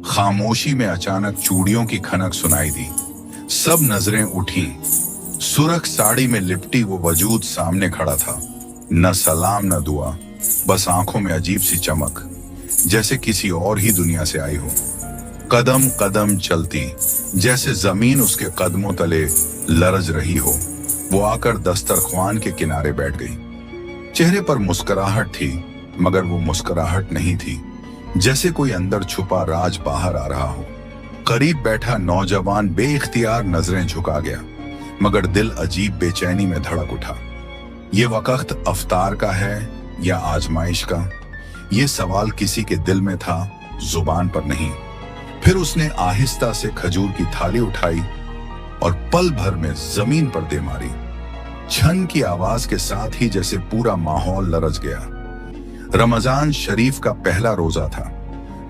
खामोशी में अचानक चूड़ियों की खनक सुनाई दी। सब नजरें उठी। सुर्ख साड़ी में लिपटी वो वजूद सामने खड़ा था। न सलाम न दुआ, बस आंखों में अजीब सी चमक, जैसे किसी और ही दुनिया से आई हो। कदम कदम चलती, जैसे जमीन उसके कदमों तले लरज रही हो। वो आकर दस्तरख्वान के किनारे बैठ गई। चेहरे पर मुस्कुराहट थी, मगर वो मुस्कुराहट नहीं थी। जैसे कोई अंदर छुपा राज बाहर आ रहा हो। करीब बैठा नौजवान बेइख्तियार नजरें झुका गया, मगर दिल अजीब बेचैनी में धड़क उठा। ये वक्त अफ्तार का है या आजमाइश का? ये सवाल किसी के दिल में था, जुबान पर नहीं। फिर उसने आहिस्ता से खजूर की थाली उठाई और पल भर में जमीन पर दे मारी। छन की आवाज के साथ ही जैसे पूरा माहौल लरज गया। रमजान शरीफ का पहला रोजा था।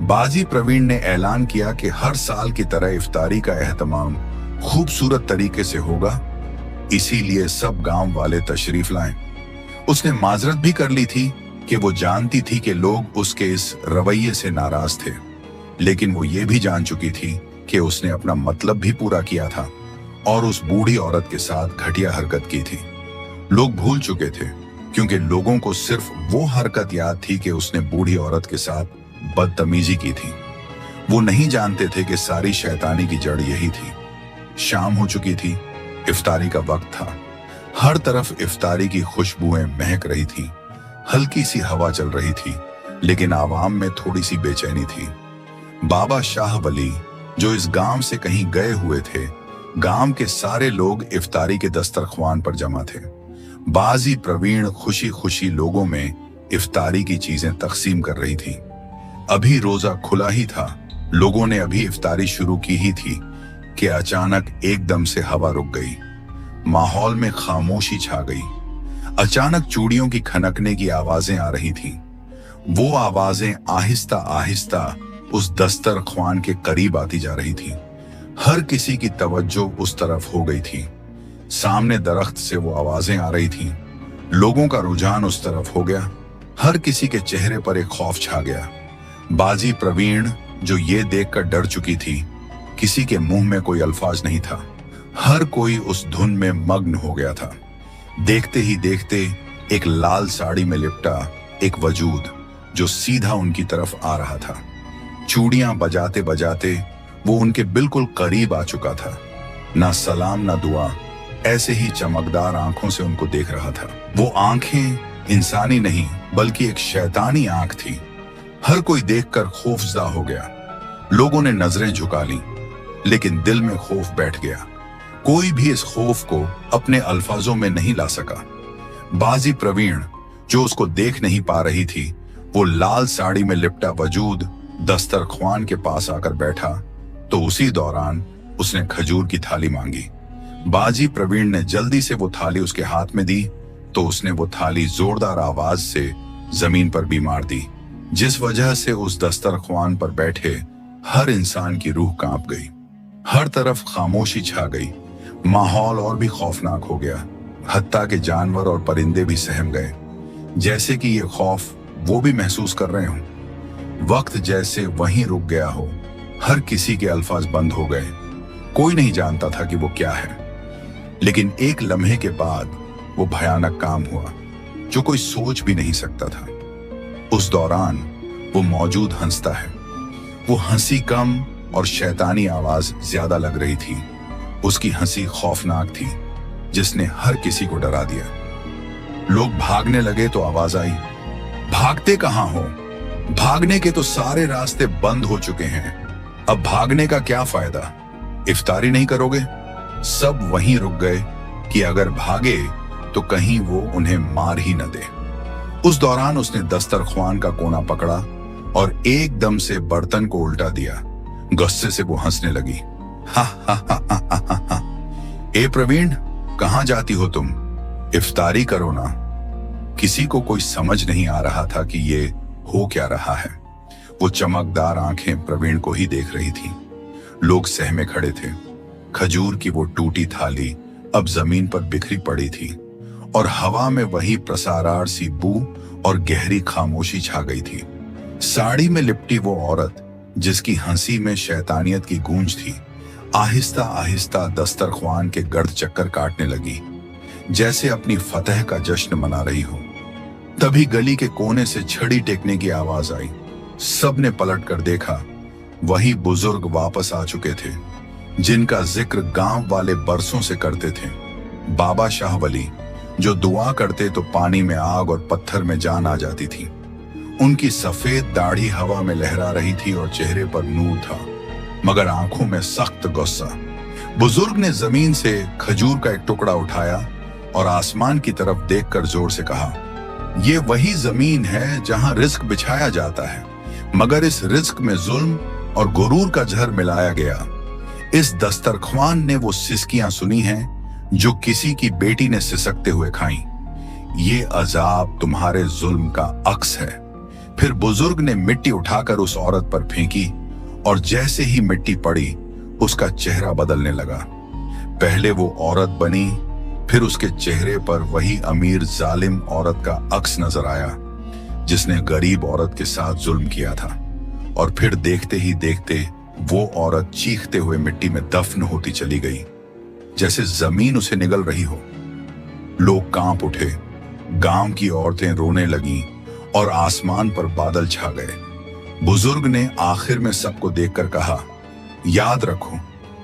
बाजी प्रवीण ने ऐलान किया कि हर साल की तरह इफ्तारी का एहतमाम खूबसूरत तरीके से होगा, इसीलिए सब गांव वाले तशरीफ लाएं। उसने माजरत भी कर ली थी कि वो जानती थी कि लोग उसके इस रवैये से नाराज थे, लेकिन वो ये भी जान चुकी थी कि उसने अपना मतलब भी पूरा किया था और उस बूढ़ी औरत के साथ घटिया हरकत की थी। लोग भूल चुके थे, क्योंकि लोगों को सिर्फ वो हरकत याद थी कि उसने बूढ़ी औरत के साथ बदतमीजी की थी। वो नहीं जानते थे कि सारी शैतानी की जड़ यही थी। शाम हो चुकी थी, इफ्तारी का वक्त था। हर तरफ इफ्तारी की खुशबुएं महक रही थी। हल्की सी हवा चल रही थी, लेकिन आवाम में थोड़ी सी बेचैनी थी। बाबा शाह वली, जो इस गांव से कहीं गए हुए थे, गांव के सारे लोग इफ्तारी के दस्तरख्वान पर जमा थे। बाजी प्रवीण खुशी खुशी लोगों में इफ्तारी की चीजें तकसीम कर रही थी। अभी रोजा खुला ही था, लोगों ने अभी इफ्तारी शुरू की ही थी कि अचानक एकदम से हवा रुक गई। माहौल में खामोशी छा गई। अचानक चूड़ियों की खनकने की आवाजें आ रही थीं। वो आवाजें आहिस्ता आहिस्ता उस दस्तरख्वान के करीब आती जा रही थीं। हर किसी की तवज्जो उस तरफ हो गई थी। सामने दरख्त से वो आवाजें आ रही थीं। लोगों का रुझान उस तरफ हो गया। हर किसी के चेहरे पर एक खौफ छा गया। बाजी प्रवीण, जो ये देखकर डर चुकी थी, किसी के मुंह में कोई अल्फाज नहीं था। हर कोई उस धुन में मग्न हो गया था। देखते ही देखते एक लाल साड़ी में लिपटा एक वजूद जो सीधा उनकी तरफ आ रहा था। चूड़ियां बजाते बजाते वो उनके बिल्कुल करीब आ चुका था। ना सलाम ना दुआ, ऐसे ही चमकदार आंखों से उनको देख रहा था। वो आंखें इंसानी नहीं, बल्कि एक शैतानी आंख थी। हर कोई देखकर खौफजदा हो गया। लोगों ने नजरें झुका लीं, लेकिन दिल में खौफ बैठ गया। कोई भी इस खौफ को अपने अल्फाजों में नहीं ला सका। बाजी प्रवीण, जो उसको देख नहीं पा रही थी, वो लाल साड़ी में लिपटा वजूद दस्तरख्वान के पास आकर बैठा, तो उसी दौरान उसने खजूर की थाली मांगी। बाजी प्रवीण ने जल्दी से वो थाली उसके हाथ में दी, तो उसने वो थाली जोरदार आवाज से जमीन पर भी मार दी, जिस वजह से उस दस्तरख्वान पर बैठे हर इंसान की रूह कांप गई। हर तरफ खामोशी छा गई। माहौल और भी खौफनाक हो गया। हत्ता के जानवर और परिंदे भी सहम गए, जैसे कि ये खौफ वो भी महसूस कर रहे हों। वक्त जैसे वहीं रुक गया हो। हर किसी के अल्फाज बंद हो गए। कोई नहीं जानता था कि वो क्या है, लेकिन एक लम्हे के बाद वो भयानक काम हुआ जो कोई सोच भी नहीं सकता था। उस दौरान वो मौजूद हंसता है। वो हंसी कम और शैतानी आवाज ज्यादा लग रही थी। उसकी हंसी खौफनाक थी, जिसने हर किसी को डरा दिया। लोग भागने लगे तो आवाज आई, भागते कहां हो? भागने के तो सारे रास्ते बंद हो चुके हैं। अब भागने का क्या फायदा? इफ्तारी नहीं करोगे? सब वहीं रुक गए कि अगर भागे तो कहीं वो उन्हें मार ही न दे। उस दौरान उसने दस्तरख्वान का कोना पकड़ा और एकदम से बर्तन को उल्टा दिया। गुस्से से वो हंसने लगी। हा हा हा हा हा हा। ए प्रवीण, कहां जाती हो तुम? इफ्तारी करो ना। किसी को कोई समझ नहीं आ रहा था कि ये हो क्या रहा है। वो चमकदार आंखें प्रवीण को ही देख रही थीं। लोग सहमे खड़े थे। खजूर की वो टूटी थाली अब जमीन पर बिखरी पड़ी थी और हवा में वही प्रसारार सी बू और गहरी खामोशी छा गई थी। साड़ी में लिपटी वो औरत जिसकी हंसी में शैतानियत की गूंज थी, आहिस्ता आहिस्ता दस्तरख्वान के गर्द चक्कर काटने लगी, जैसे अपनी फतह का जश्न मना रही हो। तभी गली के कोने से छड़ी टेकने की आवाज आई। सबने पलट कर देखा, वही बुजुर्ग वापस आ चुके थे जिनका जिक्र गांव वाले बरसों से करते थे। बाबा शाह वली, जो दुआ करते तो पानी में आग और पत्थर में जान आ जाती थी। उनकी सफेद दाढ़ी हवा में लहरा रही थी और चेहरे पर नूर था, मगर आंखों में सख्त गुस्सा। बुजुर्ग ने जमीन से खजूर का एक टुकड़ा उठाया और आसमान की तरफ देखकर जोर से कहा, ये वही जमीन है जहां रिज्क बिछाया जाता है, मगर इस रिज्क में जुल्म और गुरूर का जहर मिलाया गया। इस दस्तरख्वान ने वो सिसकियां सुनी हैं जो किसी की बेटी ने सिसकते हुए खाई। ये अजाब तुम्हारे जुल्म का अक्स है। फिर बुजुर्ग ने मिट्टी उठाकर उस औरत पर फेंकी और जैसे ही मिट्टी पड़ी उसका चेहरा बदलने लगा। पहले वो औरत बनी, फिर उसके चेहरे पर वही अमीर जालिम औरत का अक्स नजर आया जिसने गरीब औरत के साथ जुल्म किया था। और फिर देखते ही देखते वो औरत चीखते हुए मिट्टी में दफन होती चली गई, जैसे जमीन उसे निगल रही हो। लोग कांप उठे, गांव की औरतें रोने लगीं और आसमान पर बादल छा गए। बुजुर्ग ने आखिर में सबको देखकर कहा, याद रखो,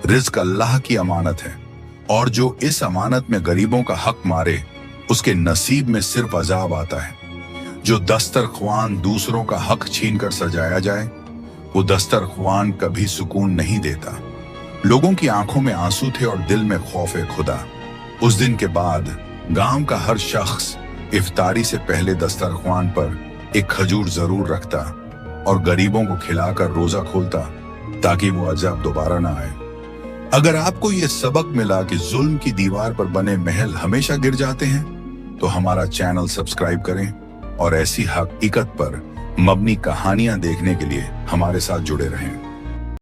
रिज्क अल्लाह की अमानत है और जो इस अमानत में गरीबों का हक मारे उसके नसीब में सिर्फ अजाब आता है। जो दस्तरख्वान दूसरों का हक छीन कर सजाया जाए, वो दस्तरख्वान कभी सुकून नहीं देता। लोगों की आंखों में आंसू थे और दिल में खौफ खुदा। उस दिन के बाद गांव का हर शख्स इफ्तारी से पहले दस्तरख्वान पर एक खजूर जरूर रखता और गरीबों को खिलाकर रोजा खोलता ताकि वो अजाब दोबारा ना आए। अगर आपको ये सबक मिला कि जुल्म की दीवार पर बने महल हमेशा गिर जाते हैं, तो हमारा चैनल सब्सक्राइब करें और ऐसी हकीकत पर मबनी कहानियां देखने के लिए हमारे साथ जुड़े रहें।